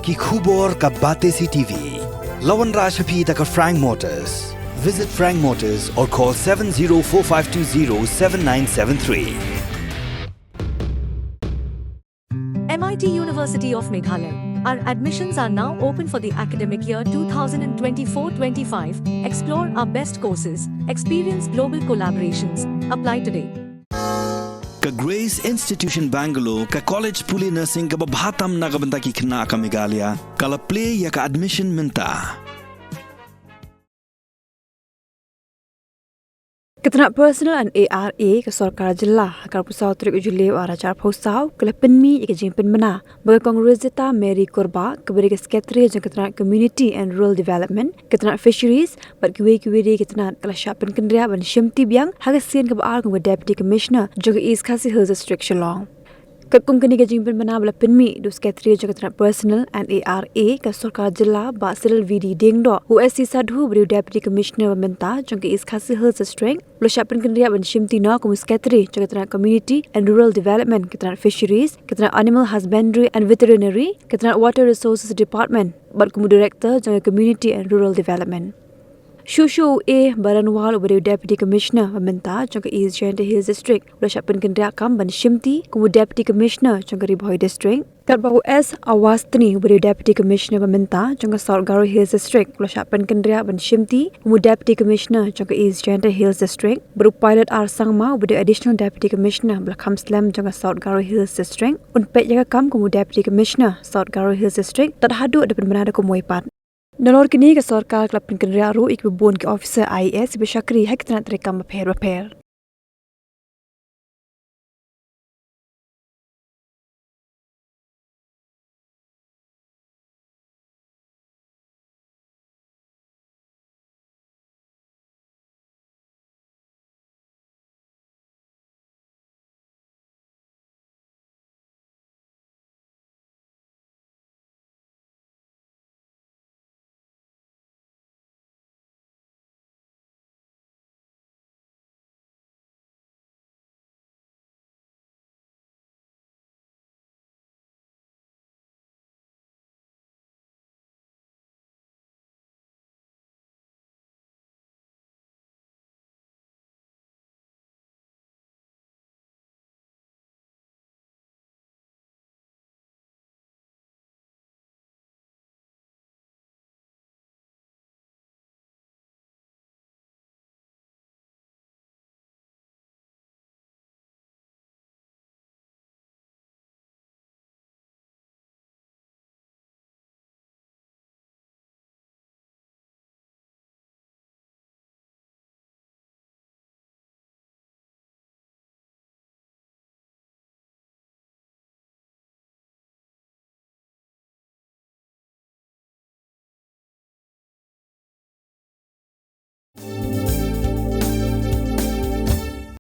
ki khubor ka bate si TV. Lawan Rashaphi taka Frank Motors. Visit Frank Motors or call 7045207973. MIT University of Meghalaya. Our admissions are now open for the academic year 2024-25. Explore our best courses. Experience global collaborations. Apply today. Ka Grace Institution Bangalore ka College Puli Nursing ka babhatam na kabanta ki khna ka Meghalaya kala play ya ka admission minta. Ketenak personal and ARA ke Sarkar Jilla akan pusau trik ujuli aracar pusau ke penmi ke jing penmena bagi Kongresita Mary Kurbah keberi ke Secretary jang ketenak Community and Rural Development ketenak Fisheries bat kiwe ketenak kala Shapen Kendria ban Shimti Biang haga Sien ke Baar ke Deputy Commissioner jang East Khasi Hills District Shillong. Kekum kini ke jing penmena bala penmi du Secretary jang ketenak personal and ARA ke Sarkar Jilla ba Cyril VD Dingdo USC Sadhu beri Deputy Commissioner meminta jang East Khasi Hills District Lo Shapen Kendria ban Shimti na como Secretary jang ketenak Community and Rural Development ketenak Fisheries ketenak Animal Husbandry and Veterinary ketenak Water Resources Department bat como Director jang Community and Rural Development. Shushu A. Baranwal ubari Deputy Commissioner meminta jang East Giant Hills District Lo Shapen Kendria kam ban Shimti como Deputy Commissioner jang Ribhoi District Karbau S. Awastani ubari Deputy Commissioner meminta jang South Garo Hills District Lo Shapen Kendria ban Shimti como Deputy Commissioner jang East Giant Hills District Baru Pilot R. Sangma ubari Additional Deputy Commissioner belakam Slam jang South Garo Hills District Unpek jaga kam como Deputy Commissioner South Garo Hills District tak hadu depan menada ko moipat. Nalor kini ke Sarkar Klub Kendria ru ik bebon ke officer IAS besyakri hak tenak terekam berper.